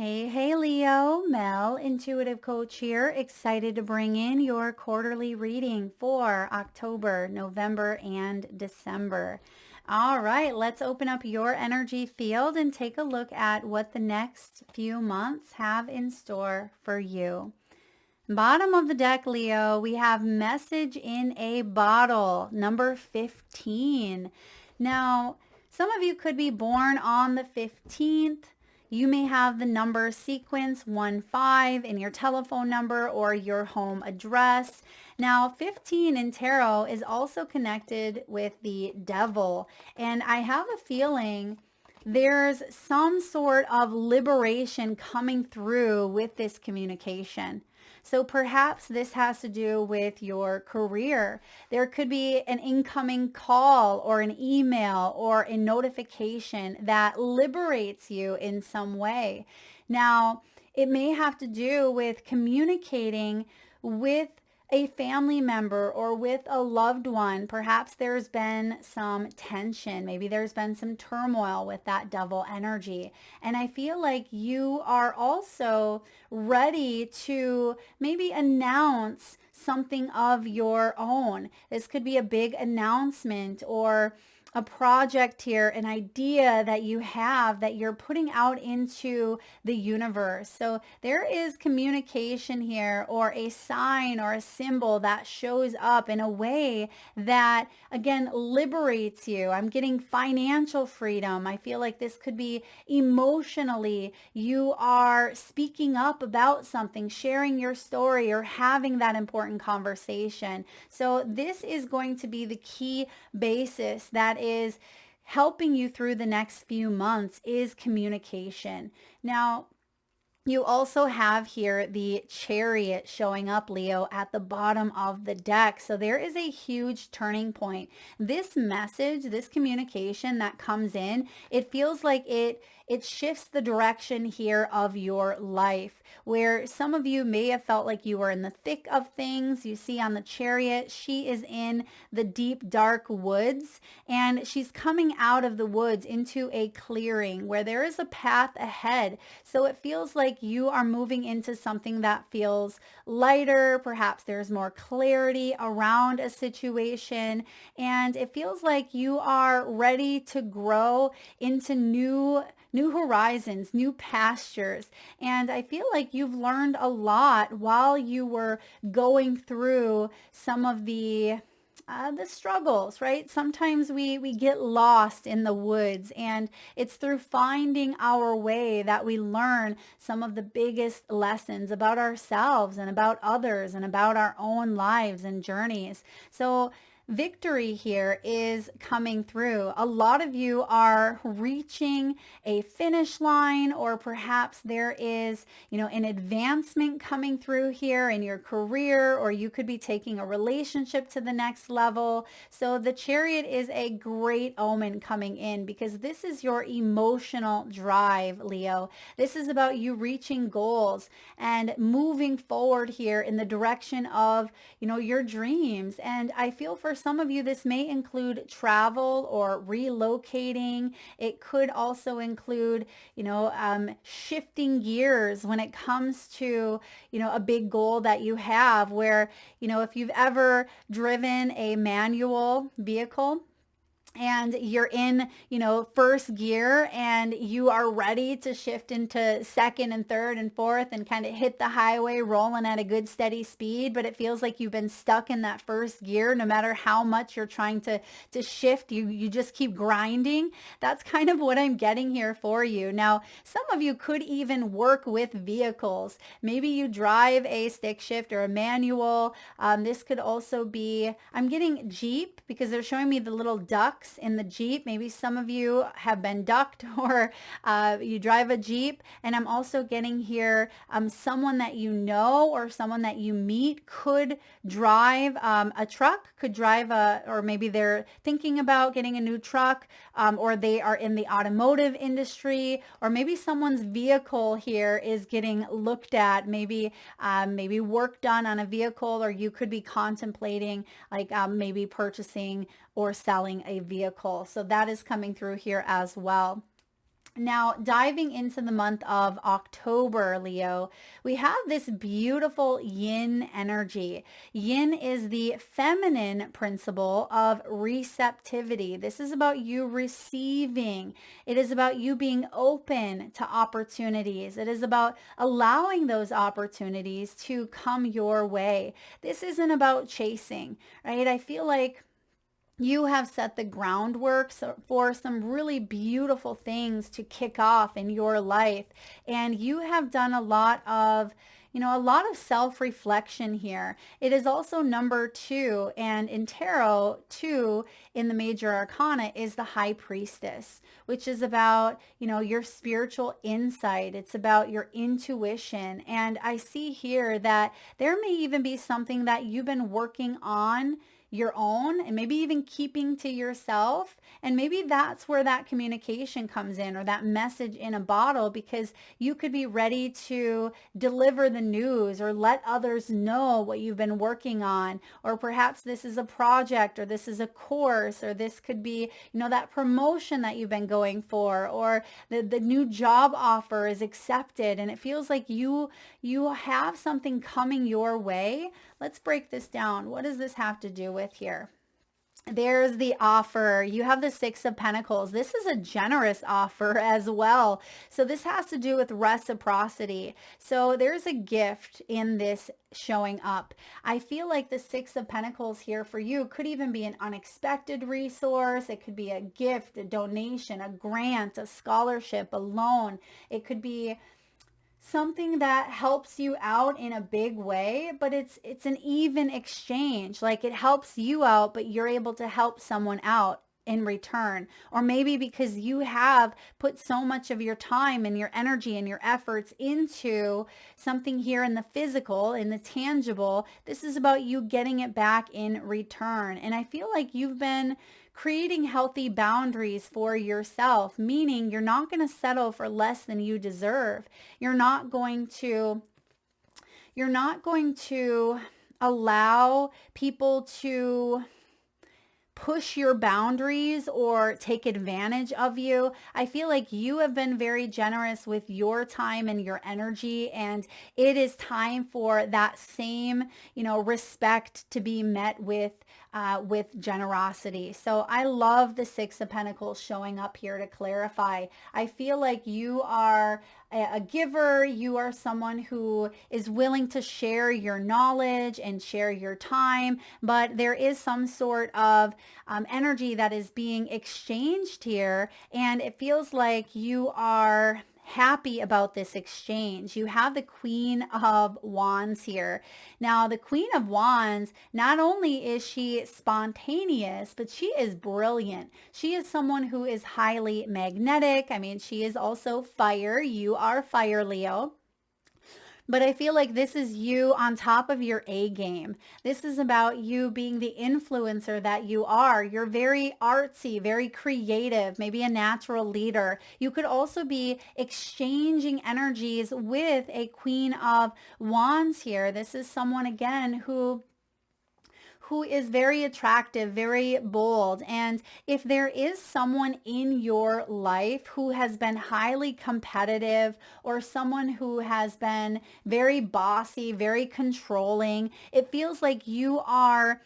Hey, Leo, Mel, intuitive coach here. Excited to bring in your quarterly reading for October, November, and December. All right, let's open up your energy field and take a look at what the next few months have in store for you. Bottom of the deck, Leo, we have message in a bottle, number 15. Now, some of you could be born on the 15th. You may have the number sequence 1-5 in your telephone number or your home address. Now, 15 in tarot is also connected with the devil. And I have a feeling there's some sort of liberation coming through with this communication. So perhaps this has to do with your career. There could be an incoming call or an email or a notification that liberates you in some way. Now, it may have to do with communicating with a family member or with a loved one. Perhaps there's been some tension. Maybe there's been some turmoil with that devil energy. And I feel like you are also ready to maybe announce something of your own. This could be a big announcement or a project here, an idea that you have that you're putting out into the universe. So there is communication here or a sign or a symbol that shows up in a way that, again, liberates you. I'm getting financial freedom. I feel like this could be emotionally. You are speaking up about something, sharing your story, or having that important conversation. So this is going to be the key basis that is helping you through the next few months is communication. Now, you also have here the chariot showing up, Leo, at the bottom of the deck. So there is a huge turning point. This message, this communication that comes in, it feels like it shifts the direction here of your life, where some of you may have felt like you were in the thick of things. You see on the chariot, she is in the deep, dark woods, and she's coming out of the woods into a clearing where there is a path ahead. So it feels like you are moving into something that feels lighter. Perhaps there's more clarity around a situation, and it feels like you are ready to grow into new horizons, new pastures. And I feel like you've learned a lot while you were going through some of the struggles, right? Sometimes we get lost in the woods, and it's through finding our way that we learn some of the biggest lessons about ourselves and about others and about our own lives and journeys. So victory here is coming through. A lot of you are reaching a finish line, or perhaps there is, an advancement coming through here in your career, or you could be taking a relationship to the next level. So the chariot is a great omen coming in because this is your emotional drive, Leo. This is about you reaching goals and moving forward here in the direction of, your dreams. And I feel for some of you, this may include travel or relocating. It could also include, shifting gears when it comes to, a big goal that you have where, if you've ever driven a manual vehicle, and you're in, first gear and you are ready to shift into second and third and fourth and kind of hit the highway rolling at a good steady speed, but it feels like you've been stuck in that first gear no matter how much you're trying to shift. You just keep grinding. That's kind of what I'm getting here for you. Now, some of you could even work with vehicles. Maybe you drive a stick shift or a manual. This could also be, I'm getting Jeep because they're showing me the little duck in the Jeep. Maybe some of you have been ducked or you drive a Jeep. And I'm also getting here someone that you know or someone that you meet could drive a truck, could drive or maybe they're thinking about getting a new truck, or they are in the automotive industry, or maybe someone's vehicle here is getting looked at, maybe work done on a vehicle, or you could be contemplating like maybe purchasing or selling a vehicle. So that is coming through here as well. Now, diving into the month of October, Leo, we have this beautiful yin energy. Yin is the feminine principle of receptivity. This is about you receiving. It is about you being open to opportunities. It is about allowing those opportunities to come your way. This isn't about chasing, right? I feel like you have set the groundwork for some really beautiful things to kick off in your life. And you have done a lot of, a lot of self-reflection here. It is also number 2. And in tarot, 2 in the major arcana is the high priestess, which is about, your spiritual insight. It's about your intuition. And I see here that there may even be something that you've been working on your own and maybe even keeping to yourself. And maybe that's where that communication comes in, or that message in a bottle, because you could be ready to deliver the news or let others know what you've been working on. Or perhaps this is a project, or this is a course, or this could be, that promotion that you've been going for, or the new job offer is accepted and it feels like you have something coming your way. Let's break this down. What does this have to do with here? There's the offer. You have the 6 of Pentacles. This is a generous offer as well. So this has to do with reciprocity. So there's a gift in this showing up. I feel like the 6 of Pentacles here for you could even be an unexpected resource. It could be a gift, a donation, a grant, a scholarship, a loan. It could be something that helps you out in a big way, but it's an even exchange. Like it helps you out, but you're able to help someone out in return. Or maybe because you have put so much of your time and your energy and your efforts into something here in the physical, in the tangible, this is about you getting it back in return. And I feel like you've been creating healthy boundaries for yourself, meaning you're not going to settle for less than you deserve. You're not going to allow people to push your boundaries or take advantage of you. I feel like you have been very generous with your time and your energy, and it is time for that same, respect to be met with generosity. So I love the 6 of Pentacles showing up here to clarify. I feel like you are a giver. You are someone who is willing to share your knowledge and share your time, but there is some sort of energy that is being exchanged here, and it feels like you are happy about this exchange. You have the Queen of Wands here. Now, the Queen of Wands, not only is she spontaneous, but she is brilliant. She is someone who is highly magnetic. I mean, she is also fire. You are fire, Leo. But I feel like this is you on top of your A game. This is about you being the influencer that you are. You're very artsy, very creative, maybe a natural leader. You could also be exchanging energies with a Queen of Wands here. This is someone, again, who is very attractive, very bold. And if there is someone in your life who has been highly competitive, or someone who has been very bossy, very controlling, it feels like you are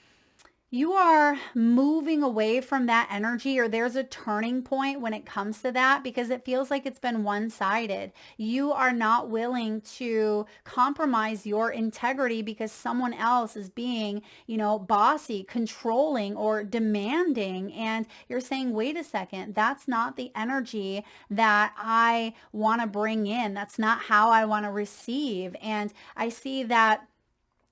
moving away from that energy, or there's a turning point when it comes to that, because it feels like it's been one-sided. You are not willing to compromise your integrity because someone else is being, bossy, controlling, or demanding. And you're saying, wait a second, that's not the energy that I want to bring in. That's not how I want to receive. And I see that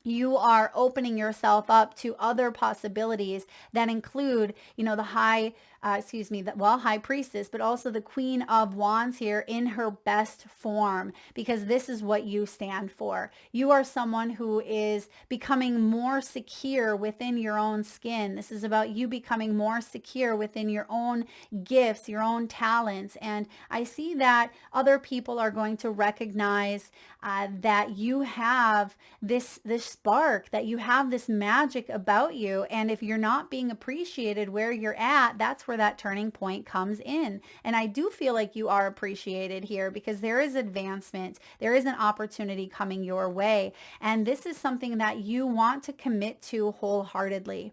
you are opening yourself up to other possibilities that include, the high priestess, but also the Queen of Wands here in her best form, because this is what you stand for. You are someone who is becoming more secure within your own skin. This is about you becoming more secure within your own gifts, your own talents. And I see that other people are going to recognize that you have this spark, that you have this magic about you. And if you're not being appreciated where you're at, that's where where that turning point comes in. And I do feel like you are appreciated here because there is advancement. There is an opportunity coming your way. And this is something that you want to commit to wholeheartedly.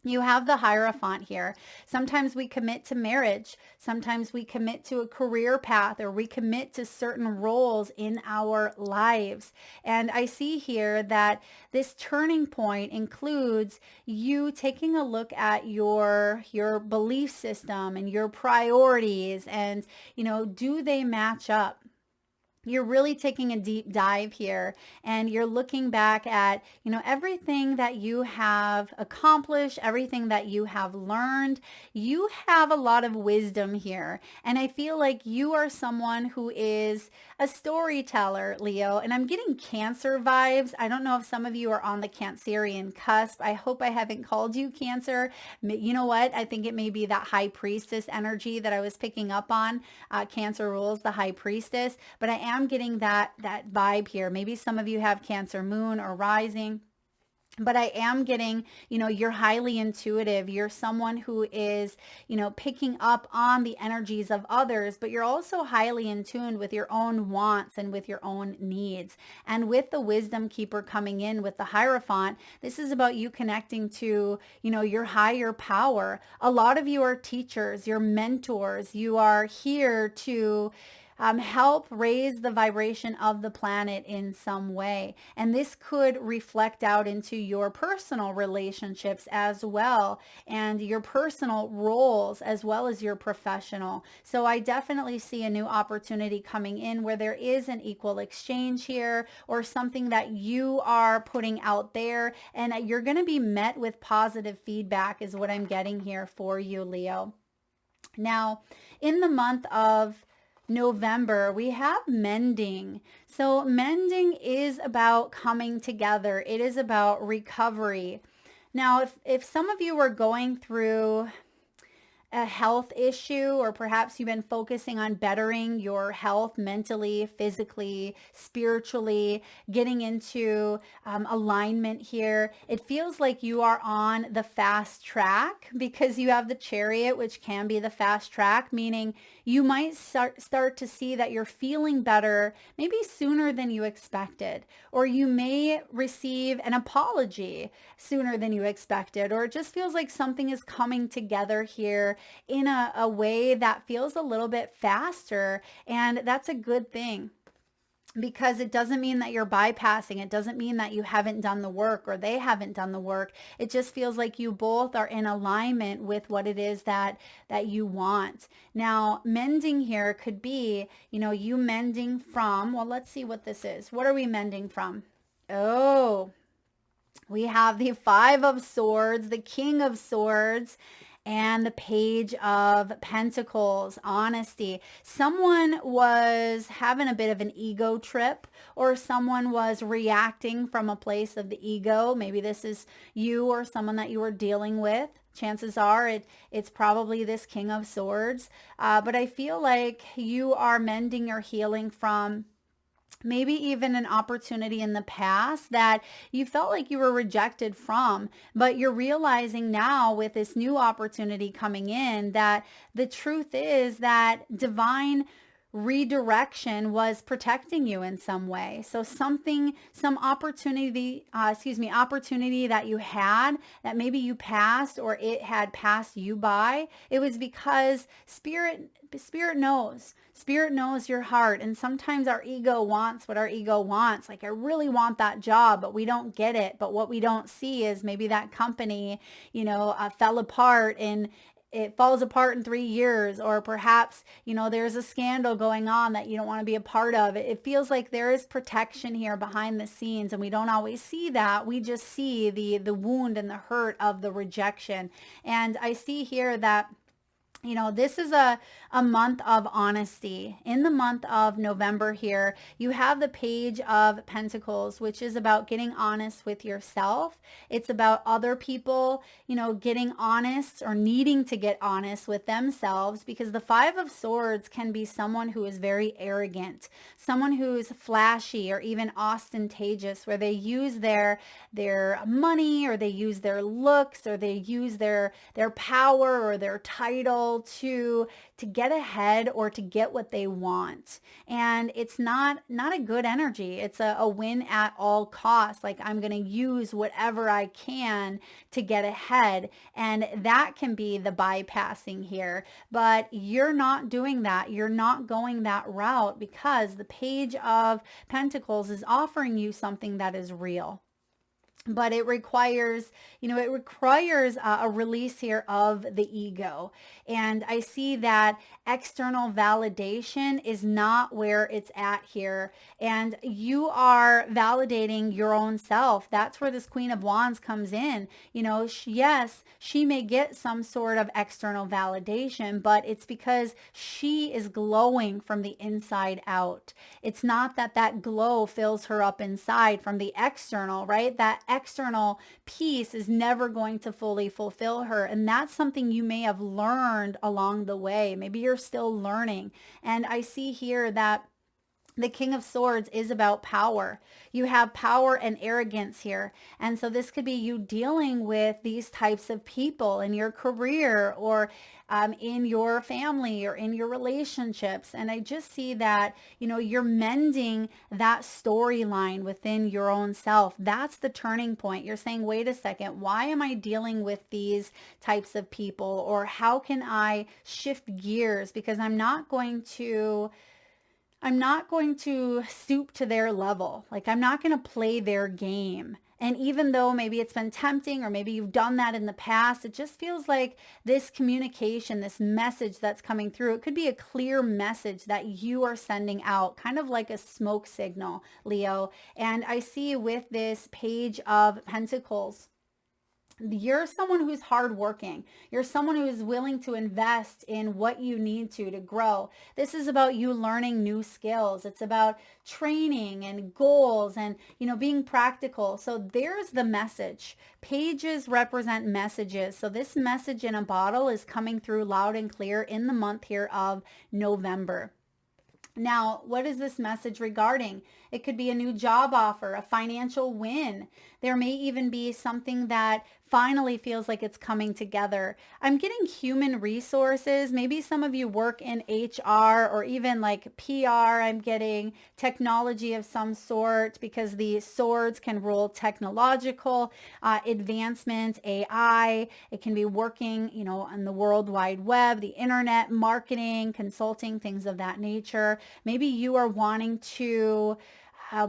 You have the Hierophant here. Sometimes we commit to marriage. Sometimes we commit to a career path, or we commit to certain roles in our lives. And I see here that this turning point includes you taking a look at your belief system and your priorities, and, do they match up? You're really taking a deep dive here, and you're looking back at, everything that you have accomplished, everything that you have learned. You have a lot of wisdom here. And I feel like you are someone who is a storyteller, Leo, and I'm getting Cancer vibes. I don't know if some of you are on the Cancerian cusp. I hope I haven't called you Cancer. You know what? I think it may be that High Priestess energy that I was picking up on. Cancer rules the High Priestess, but I am getting that vibe here. Maybe some of you have Cancer moon or rising, but I am getting, you're highly intuitive. You're someone who is, picking up on the energies of others, but you're also highly in tune with your own wants and with your own needs. And with the wisdom keeper coming in with the Hierophant, this is about you connecting to, your higher power. A lot of you are teachers, you're mentors. You are here to help raise the vibration of the planet in some way. And this could reflect out into your personal relationships as well, and your personal roles as well as your professional. So I definitely see a new opportunity coming in where there is an equal exchange here, or something that you are putting out there, and you're going to be met with positive feedback is what I'm getting here for you, Leo. Now, in the month of November, we have mending. So mending is about coming together. It is about recovery. Now, if some of you are going through a health issue, or perhaps you've been focusing on bettering your health mentally, physically, spiritually, getting into alignment here, it feels like you are on the fast track because you have the chariot, which can be the fast track, meaning you might start to see that you're feeling better maybe sooner than you expected, or you may receive an apology sooner than you expected, or it just feels like something is coming together here in a way that feels a little bit faster. And that's a good thing, because it doesn't mean that you're bypassing. It doesn't mean that you haven't done the work or they haven't done the work. It just feels like you both are in alignment with what it is that you want. Now, mending here could be, you mending from, well, let's see what this is. What are we mending from? Oh, we have the Five of Swords, the King of Swords, and the Page of Pentacles, honesty. Someone was having a bit of an ego trip, or someone was reacting from a place of the ego. Maybe this is you or someone that you were dealing with. Chances are it's probably this King of Swords. But I feel like you are mending or healing from maybe even an opportunity in the past that you felt like you were rejected from, but you're realizing now with this new opportunity coming in that the truth is that divine redirection was protecting you in some way. So some opportunity that you had that maybe you passed, or it had passed you by, it was because Spirit knows your heart. And sometimes our ego wants what our ego wants. Like, I really want that job, but we don't get it. But what we don't see is maybe that company, fell apart, and it falls apart in 3 years, or perhaps, there's a scandal going on that you don't want to be a part of. It feels like there is protection here behind the scenes, and we don't always see that. We just see the wound and the hurt of the rejection. And I see here that This is a month of honesty. In the month of November here, you have the Page of Pentacles, which is about getting honest with yourself. It's about other people, getting honest or needing to get honest with themselves, because the Five of Swords can be someone who is very arrogant, someone who's flashy or even ostentatious, where they use their money, or they use their looks, or they use their power or their title to get ahead or to get what they want. And it's not a good energy. It's a win at all costs. Like, I'm going to use whatever I can to get ahead. And that can be the bypassing here. But you're not doing that. You're not going that route, because the Page of Pentacles is offering you something that is real. But it requires, a release here of the ego. And I see that external validation is not where it's at here. And you are validating your own self. That's where this Queen of Wands comes in. Yes, she may get some sort of external validation, but it's because she is glowing from the inside out. It's not that glow fills her up inside from the external, right? That external piece is never going to fully fulfill her. And that's something you may have learned along the way. Maybe you're still learning. And I see here that the King of Swords is about power. You have power and arrogance here. And so this could be you dealing with these types of people in your career, or in your family, or in your relationships. And I just see that, you're mending that storyline within your own self. That's the turning point. You're saying, wait a second, why am I dealing with these types of people? Or how can I shift gears? Because I'm not going to stoop to their level. Like, I'm not going to play their game. And even though maybe it's been tempting, or maybe you've done that in the past, it just feels like this communication, this message that's coming through, it could be a clear message that you are sending out, kind of like a smoke signal, Leo. And I see with this Page of Pentacles, you're someone who's hardworking. You're someone who is willing to invest in what you need to grow. This is about you learning new skills. It's about training and goals and, being practical. So there's the message. Pages represent messages. So this message in a bottle is coming through loud and clear in the month here of November. Now, what is this message regarding? It could be a new job offer, a financial win. There may even be something that finally feels like it's coming together. I'm getting human resources. Maybe some of you work in HR or even like PR. I'm getting technology of some sort, because the swords can rule technological advancement, AI. It can be working, on the World Wide Web, the internet, marketing, consulting, things of that nature. Maybe you are wanting to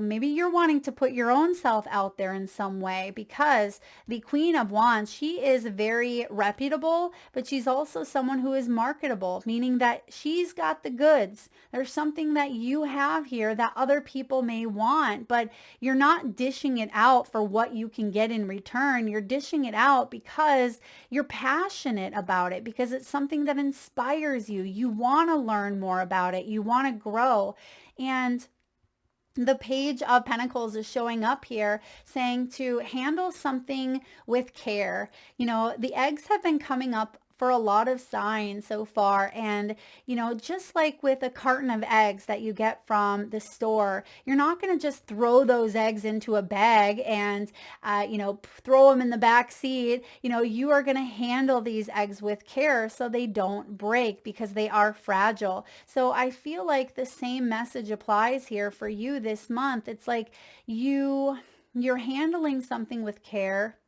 maybe you're wanting to put your own self out there in some way, because the Queen of Wands, she is very reputable, but she's also someone who is marketable, meaning that she's got the goods. There's something that you have here that other people may want, but you're not dishing it out for what you can get in return. You're dishing it out because you're passionate about it, because it's something that inspires you. You want to learn more about it. You want to grow. And the Page of Pentacles is showing up here saying to handle something with care. The eggs have been coming up for a lot of signs so far. And, just like with a carton of eggs that you get from the store, you're not going to just throw those eggs into a bag and, throw them in the back seat. You are going to handle these eggs with care so they don't break, because they are fragile. So I feel like the same message applies here for you this month. It's like you're handling something with care.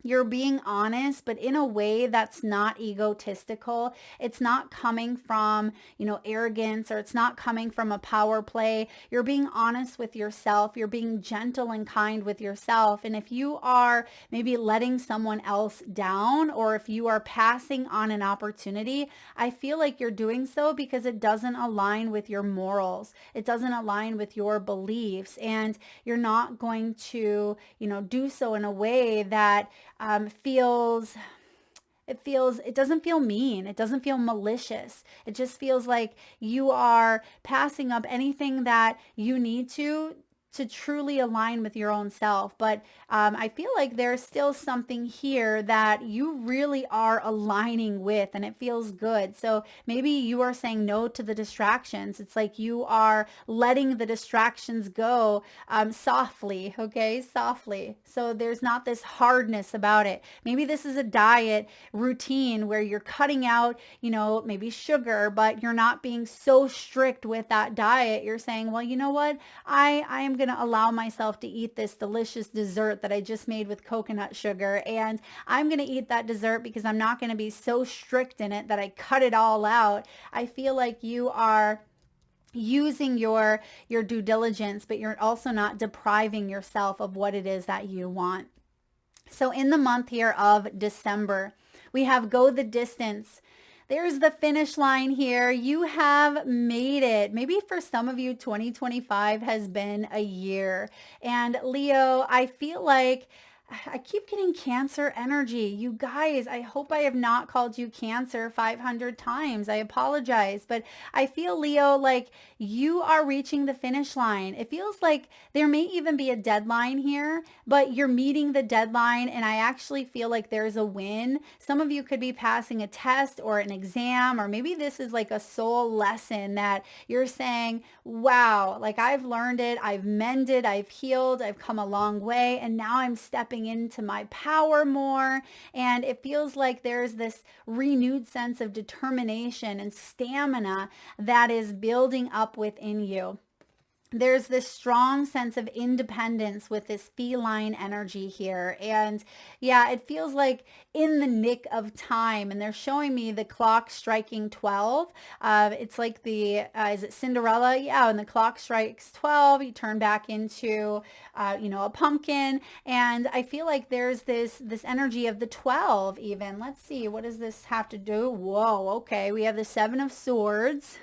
You're being honest, but in a way that's not egotistical. It's not coming from, arrogance, or it's not coming from a power play. You're being honest with yourself. You're being gentle and kind with yourself. And if you are maybe letting someone else down, or if you are passing on an opportunity, I feel like you're doing so because it doesn't align with your morals. It doesn't align with your beliefs. And you're not going to, do so in a way that feels it doesn't feel mean. It doesn't feel malicious. It just feels like you are passing up anything that you need to truly align with your own self. But I feel like there's still something here that you really are aligning with, and it feels good. So maybe you are saying no to the distractions. It's like you are letting the distractions go softly, okay? Softly. So there's not this hardness about it. Maybe this is a diet routine where you're cutting out, maybe sugar, but you're not being so strict with that diet. You're saying, well, you know what? I am going to allow myself to eat this delicious dessert that I just made with coconut sugar. And I'm going to eat that dessert because I'm not going to be so strict in it that I cut it all out. I feel like you are using your due diligence, but you're also not depriving yourself of what it is that you want. So in the month here of December, we have go the distance. There's the finish line here. You have made it. Maybe for some of you, 2025 has been a year. And Leo, I feel like I keep getting Cancer energy. You guys, I hope I have not called you Cancer 500 times. I apologize, but I feel, Leo, like you are reaching the finish line. It feels like there may even be a deadline here, but you're meeting the deadline, and I actually feel like there's a win. Some of you could be passing a test or an exam, or maybe this is like a soul lesson that you're saying, wow, like I've learned it, I've mended, I've healed, I've come a long way, and now I'm stepping into my power more. And it feels like there's this renewed sense of determination and stamina that is building up within you. There's this strong sense of independence with this feline energy here. And yeah, it feels like in the nick of time. And they're showing me the clock striking 12. It's like is it Cinderella? Yeah, when the clock strikes 12, you turn back into, a pumpkin. And I feel like there's this energy of the 12 even. Let's see, what does this have to do? Whoa, okay. We have the Seven of Swords.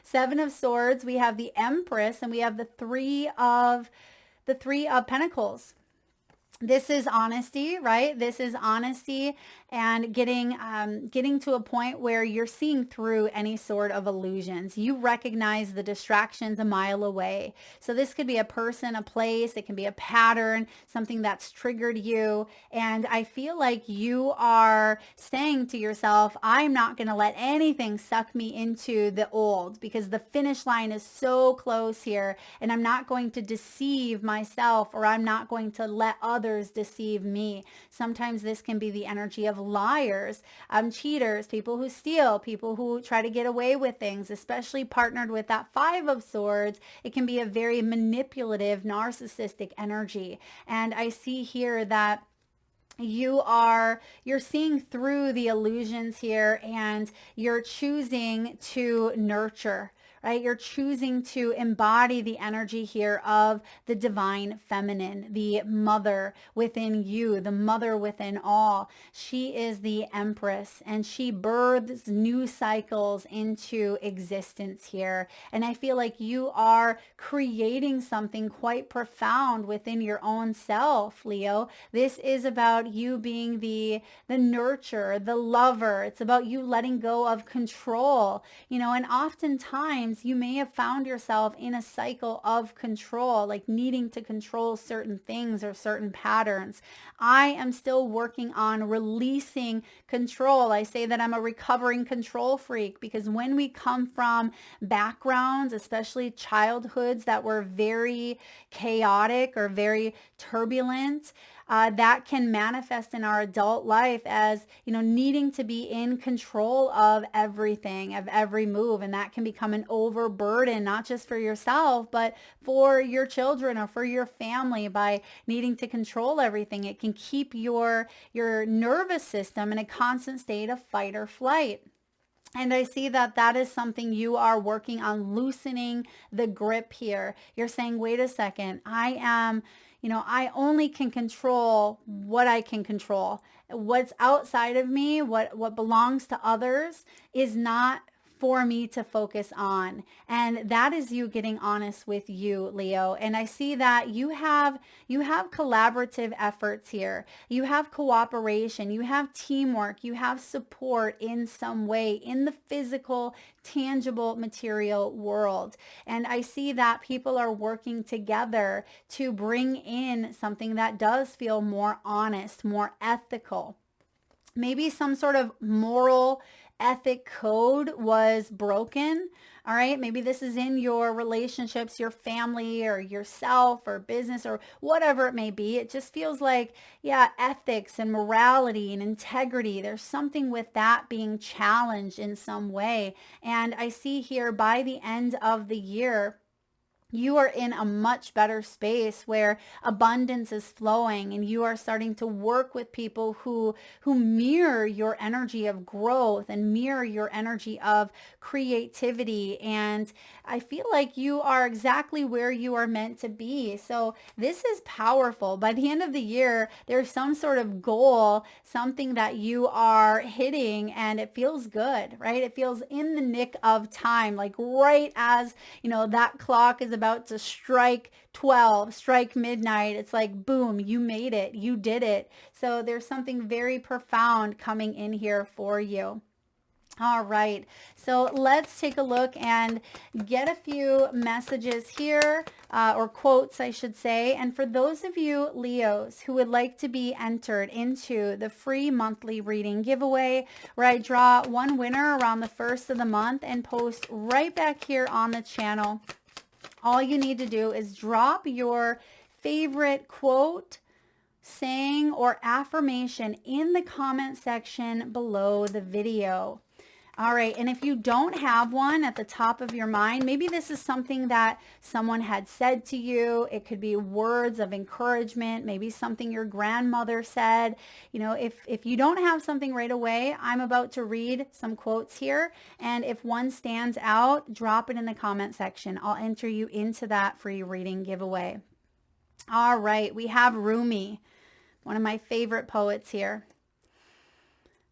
Seven of Swords. We have the Empress, and we have the Three of Pentacles. This is honesty, right? This is honesty and getting to a point where you're seeing through any sort of illusions. You recognize the distractions a mile away. So this could be a person, a place, it can be a pattern, something that's triggered you. And I feel like you are saying to yourself, I'm not going to let anything suck me into the old, because the finish line is so close here, and I'm not going to deceive myself, or I'm not going to let others deceive me. Sometimes this can be the energy of liars, cheaters, people who steal, people who try to get away with things, especially partnered with that Five of Swords. It can be a very manipulative, narcissistic energy. And I see here that you're seeing through the illusions here, and you're choosing to nurture, right? You're choosing to embody the energy here of the divine feminine, the mother within you, the mother within all. She is the Empress, and she births new cycles into existence here. And I feel like you are creating something quite profound within your own self, Leo. This is about you being the nurturer, the lover. It's about you letting go of control, and oftentimes you may have found yourself in a cycle of control, like needing to control certain things or certain patterns. I am still working on releasing control. I say that I'm a recovering control freak, because when we come from backgrounds, especially childhoods that were very chaotic or very turbulent, that can manifest in our adult life as, needing to be in control of everything, of every move. And that can become an overburden, not just for yourself, but for your children or for your family. By needing to control everything, it can keep your nervous system in a constant state of fight or flight. And I see that that is something you are working on, loosening the grip here. You're saying, wait a second, I only can control what I can control. What's outside of me, what belongs to others, is not for me to focus on. And that is you getting honest with you, Leo. And I see that you have collaborative efforts here. You have cooperation, you have teamwork, you have support in some way in the physical, tangible, material world. And I see that people are working together to bring in something that does feel more honest, more ethical. Maybe some sort of moral ethic code was broken. All right. Maybe this is in your relationships, your family or yourself or business or whatever it may be. It just feels like, yeah, ethics and morality and integrity. There's something with that being challenged in some way. And I see here by the end of the year, you are in a much better space where abundance is flowing and you are starting to work with people who mirror your energy of growth and mirror your energy of creativity. And I feel like you are exactly where you are meant to be. So this is powerful. By the end of the year, there's some sort of goal, something that you are hitting, and it feels good, right? It feels in the nick of time, like right as, that clock is about to strike 12, strike midnight. It's like, boom, you made it. You did it. So there's something very profound coming in here for you. All right, so let's take a look and get a few messages here, or quotes, I should say. And for those of you Leos who would like to be entered into the free monthly reading giveaway, where I draw one winner around the first of the month and post right back here on the channel, all you need to do is drop your favorite quote, saying, or affirmation in the comment section below the video. All right, and if you don't have one at the top of your mind, maybe this is something that someone had said to you. It could be words of encouragement, maybe something your grandmother said. If you don't have something right away, I'm about to read some quotes here. And if one stands out, drop it in the comment section. I'll enter you into that free reading giveaway. All right, we have Rumi, one of my favorite poets here.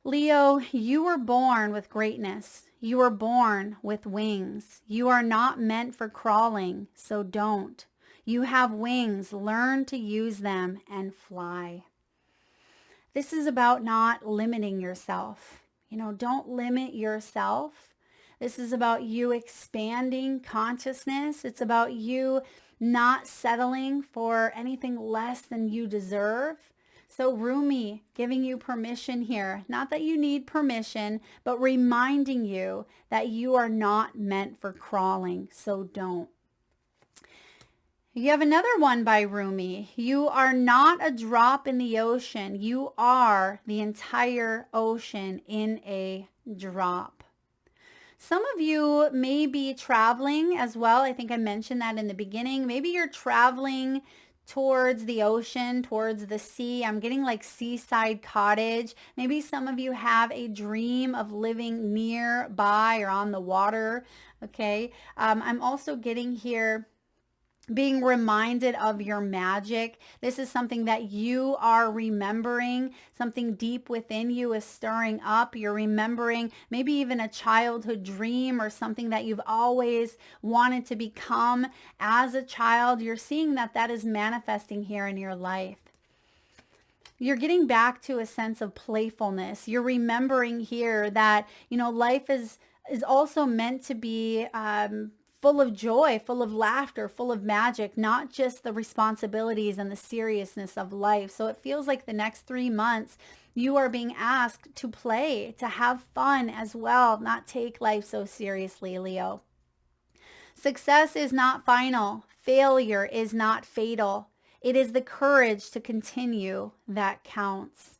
Leo, you were born with greatness. You were born with wings. You are not meant for crawling, so don't. You have wings. Learn to use them and fly. This is about not limiting yourself. Don't limit yourself. This is about you expanding consciousness. It's about you not settling for anything less than you deserve. So Rumi giving you permission here, not that you need permission, but reminding you that you are not meant for crawling, so don't. You have another one by Rumi. You are not a drop in the ocean. You are the entire ocean in a drop. Some of you may be traveling as well. I think I mentioned that in the beginning. Maybe you're traveling towards the ocean, towards the sea. I'm getting like seaside cottage. Maybe some of you have a dream of living nearby or on the water. Okay. I'm also getting here being reminded of your magic. This is something that you are remembering. Something deep within you is stirring up. You're remembering maybe even a childhood dream or something that you've always wanted to become as a child. You're seeing that that is manifesting here in your life. You're getting back to a sense of playfulness. You're remembering here that, life is also meant to be full of joy, full of laughter, full of magic, not just the responsibilities and the seriousness of life. So it feels like the next 3 months, you are being asked to play, to have fun as well, not take life so seriously, Leo. Success is not final. Failure is not fatal. It is the courage to continue that counts.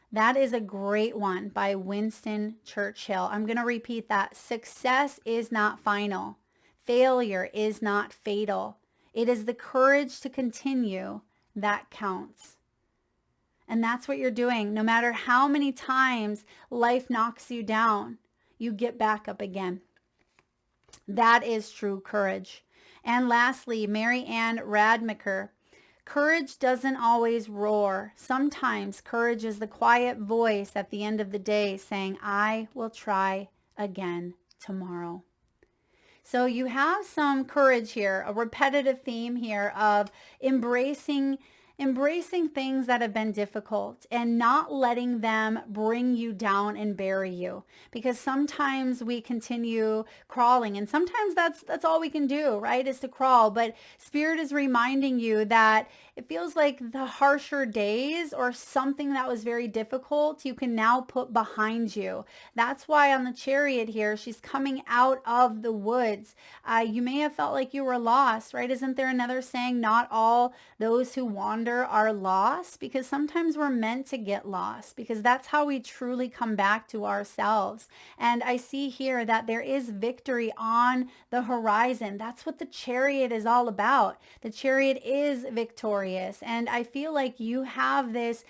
That is a great one by Winston Churchill. I'm going to repeat that. Success is not final. Failure is not fatal. It is the courage to continue that counts. And that's what you're doing. No matter how many times life knocks you down, you get back up again. That is true courage. And lastly, Mary Ann Radmacher. Courage doesn't always roar. Sometimes courage is the quiet voice at the end of the day saying, I will try again tomorrow. So you have some courage here, a repetitive theme here of embracing things that have been difficult and not letting them bring you down and bury you, because sometimes we continue crawling, and sometimes that's all we can do, right, is to crawl. But Spirit is reminding you that it feels like the harsher days or something that was very difficult, you can now put behind you. That's why on the chariot here, she's coming out of the woods. You may have felt like you were lost, right? Isn't there another saying, not all those who wander are lost? Because sometimes we're meant to get lost, because that's how we truly come back to ourselves. And I see here that there is victory on the horizon. That's what the chariot is all about. The chariot is victorious. And I feel like you have this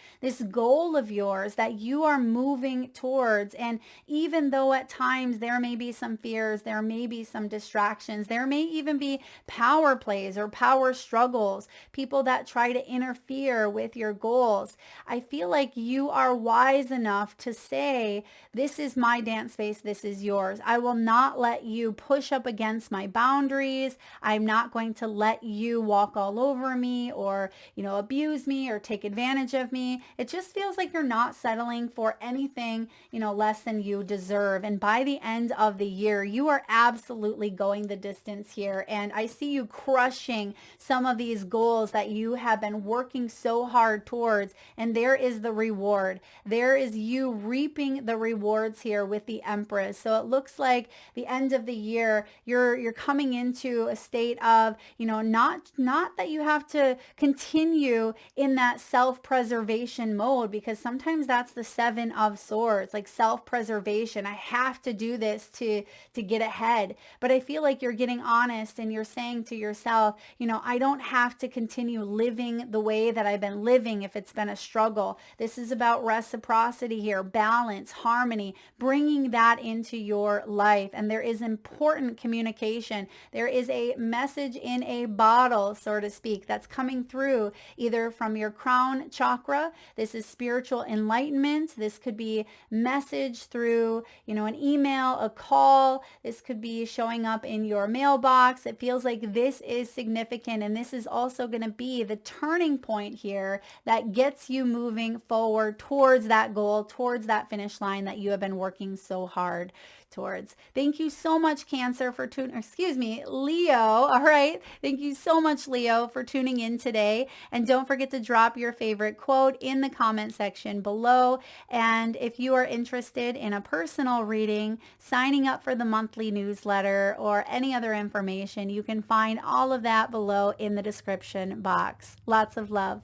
goal of yours that you are moving towards. And even though at times there may be some fears, there may be some distractions, there may even be power plays or power struggles, people that try to interfere with your goals, I feel like you are wise enough to say, this is my dance space, this is yours. I will not let you push up against my boundaries. I'm not going to let you walk all over me or, abuse me or take advantage of me. It just feels like you're not settling for anything, less than you deserve. And by the end of the year, you are absolutely going the distance here. And I see you crushing some of these goals that you have been working so hard towards. And there is the reward. There is you reaping the rewards here with the Empress. So it looks like the end of the year, you're coming into a state of, not that you have to continue in that self-preservation mode, because sometimes that's the Seven of Swords, like self-preservation. I have to do this to get ahead. But I feel like you're getting honest and you're saying to yourself, I don't have to continue living the way that I've been living if it's been a struggle. This is about reciprocity here, balance, harmony, bringing that into your life. And there is important communication. There is a message in a bottle, so to speak, that's coming through either from your crown chakra. This is spiritual enlightenment. This could be message through, an email, a call. This could be showing up in your mailbox. It feels like this is significant. And this is also going to be the turning point here that gets you moving forward towards that goal, towards that finish line that you have been working so hard towards. Thank you so much, Cancer, for Leo. All right. Thank you so much, Leo, for tuning in today. And don't forget to drop your favorite quote in the comment section below. And if you are interested in a personal reading, signing up for the monthly newsletter, or any other information, you can find all of that below in the description box. Lots of love.